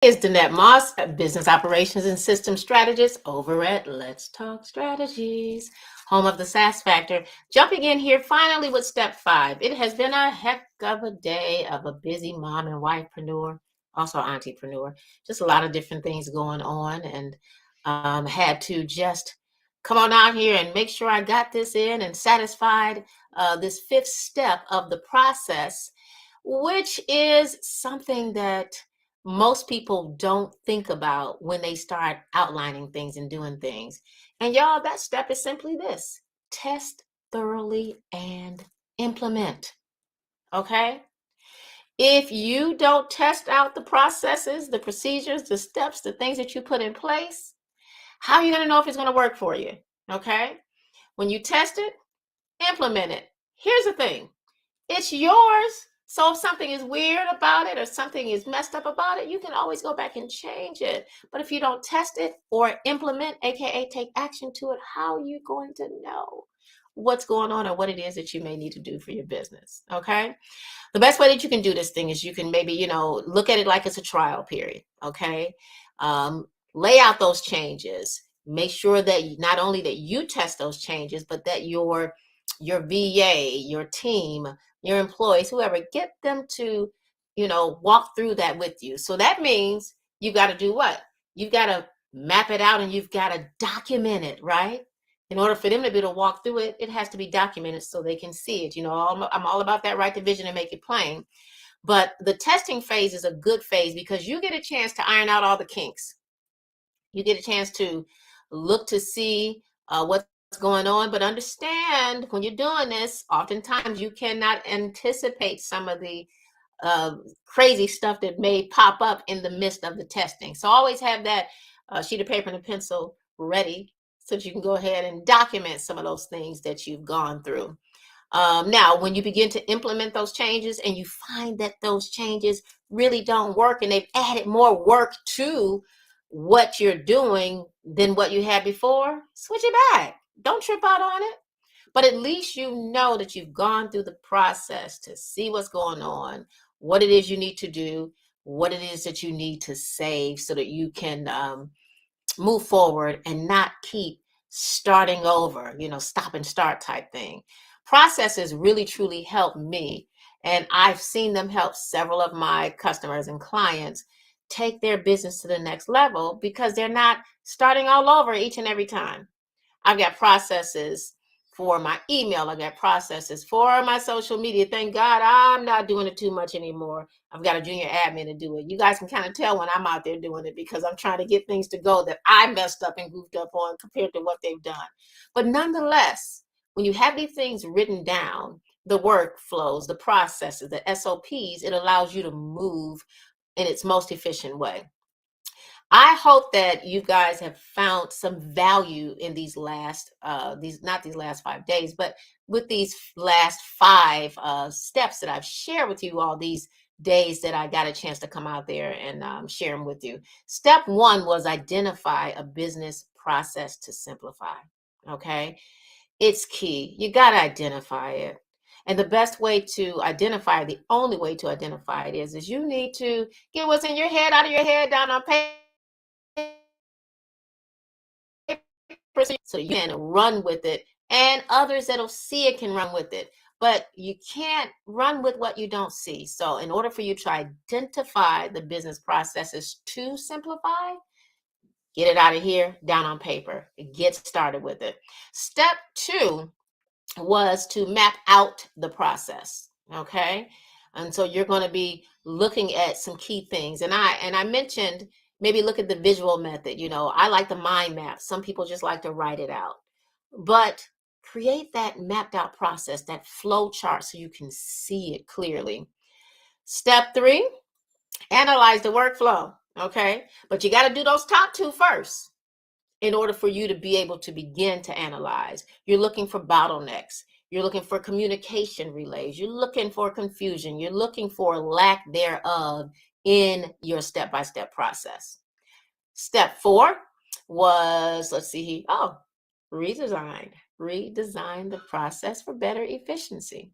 Is Danette Moss, a business operations and system strategist over at Let's Talk Strategies, home of the SaaS Factor. Jumping in here finally with step 5. It has been a heck of a day of a busy mom and wifepreneur, also entrepreneur. Just a lot of different things going on, and had to just come on out here and make sure I got this in and satisfied this 5th step of the process, which is something that most people don't think about when they start outlining things and doing things. And y'all, that step is simply this: test thoroughly and implement. Okay? If you don't test out the processes, the procedures, the steps, the things that you put in place, how are you going to know if it's going to work for you? Okay? When you test it, implement it. Here's the thing: it's yours. So if something is weird about it or something is messed up about it, you can always go back and change it. But if you don't test it or implement, aka take action to it, how are you going to know what's going on or what it is that you may need to do for your business? Okay. The best way that you can do this thing is you can maybe, look at it like it's a trial period. Okay. Um, Lay out those changes. Make sure that not only that you test those changes, but that your VA, your team, your employees, whoever, get them to, walk through that with you. So that means you've got to do what? You've got to map it out and you've got to document it, right? In order for them to be able to walk through it, it has to be documented so they can see it. I'm all about that, write the vision and make it plain. But the testing phase is a good phase because you get a chance to iron out all the kinks. You get a chance to look to see what's going on, but understand when you're doing this, oftentimes you cannot anticipate some of the crazy stuff that may pop up in the midst of the testing. So always have that sheet of paper and a pencil ready so that you can go ahead and document some of those things that you've gone through. Now, when you begin to implement those changes and you find that those changes really don't work and they've added more work to what you're doing than what you had before, switch it back. Don't trip out on it. But at least you know that you've gone through the process to see what's going on, what it is you need to do, what it is that you need to save so that you can move forward and not keep starting over, stop and start type thing. Processes really truly help me. And I've seen them help several of my customers and clients take their business to the next level because they're not starting all over each and every time. I've got processes for my email. I've got processes for my social media. Thank God I'm not doing it too much anymore. I've got a junior admin to do it. You guys can kind of tell when I'm out there doing it because I'm trying to get things to go that I messed up and goofed up on compared to what they've done. But nonetheless, when you have these things written down, the workflows, the processes, the SOPs, it allows you to move in its most efficient way. I hope that you guys have found some value in these not these last 5 days, but with these last 5 steps that I've shared with you all these days that I got a chance to come out there and share them with you. Step 1 was identify a business process to simplify. Okay. It's key. You got to identify it. And the best way to identify, the only way to identify it is you need to get what's in your head out of your head down on paper so you can run with it and others that'll see it can run with it. But you can't run with what you don't see. So in order for you to identify the business processes to simplify, get it out of here, down on paper, get started with it. Step 2 was to map out the process. Okay. And so you're going to be looking at some key things. And I mentioned maybe look at the visual method. I like the mind map. Some people just like to write it out. But create that mapped out process, that flow chart so you can see it clearly. Step 3, analyze the workflow. Okay. But you got to do those top 2 first in order for you to be able to begin to analyze. You're looking for bottlenecks. You're looking for communication relays. You're looking for confusion. You're looking for lack thereof in your step-by-step process. Step 4 was, let's see, redesign the process for better efficiency.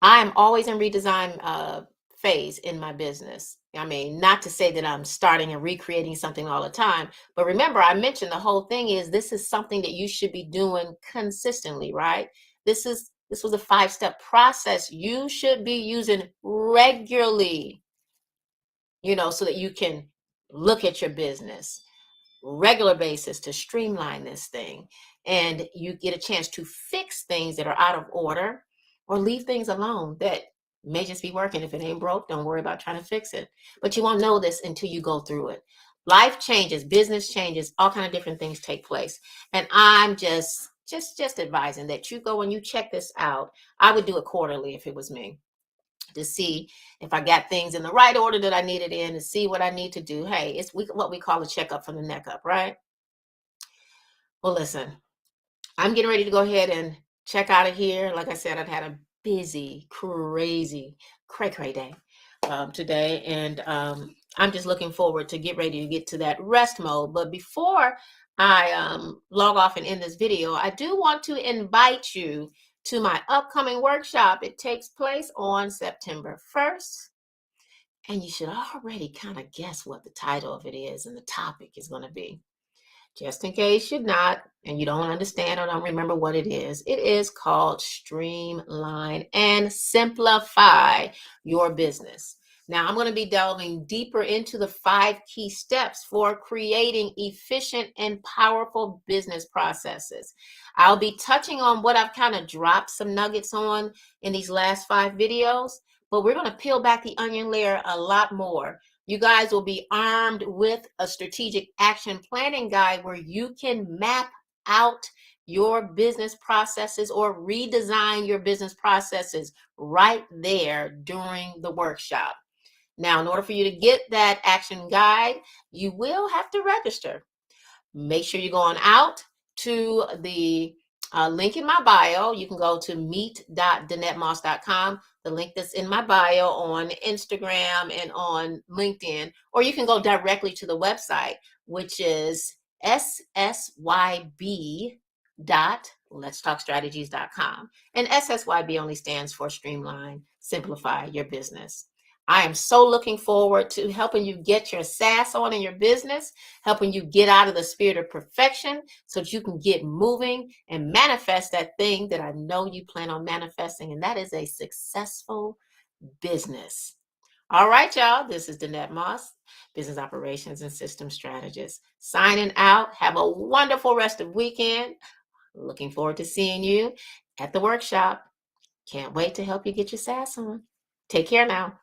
I am always in redesign phase in my business. I mean, not to say that I'm starting and recreating something all the time, but remember, I mentioned the whole thing is this is something that you should be doing consistently, right? This was a 5-step process you should be using regularly, so that you can look at your business regular basis to streamline this thing, and you get a chance to fix things that are out of order or leave things alone that may just be working. If it ain't broke, don't worry about trying to fix it, but you won't know this until you go through it. Life changes, business changes, all kind of different things take place, and I'm just advising that you go and you check this out. I would do it quarterly if it was me, to see if I got things in the right order that I needed in, to see what I need to do. Hey, it's what we call a checkup from the neck up, right? Well, listen, I'm getting ready to go ahead and check out of here. Like I said, I've had a busy, crazy, cray day today, and I'm just looking forward to get ready to get to that rest mode. But before I log off and end this video, I do want to invite you to my upcoming workshop. It takes place on September 1st. And you should already kind of guess what the title of it is and the topic is going to be. Just in case you're not and you don't understand or don't remember what it is called Streamline and Simplify Your Business. Now, I'm going to be delving deeper into the 5 key steps for creating efficient and powerful business processes. I'll be touching on what I've kind of dropped some nuggets on in these last 5 videos, but we're going to peel back the onion layer a lot more. You guys will be armed with a strategic action planning guide where you can map out your business processes or redesign your business processes right there during the workshop. Now, in order for you to get that action guide, you will have to register. Make sure you're going out to the link in my bio. You can go to meet.danettemoss.com, the link that's in my bio on Instagram and on LinkedIn, or you can go directly to the website, which is ssYB.letstalkstrategies.com. And SSYB only stands for Streamline, Simplify Your Business. I am so looking forward to helping you get your sass on in your business, helping you get out of the spirit of perfection so that you can get moving and manifest that thing that I know you plan on manifesting, and that is a successful business. All right, y'all. This is Danette Moss, Business Operations and Systems Strategist, signing out. Have a wonderful rest of weekend. Looking forward to seeing you at the workshop. Can't wait to help you get your sass on. Take care now.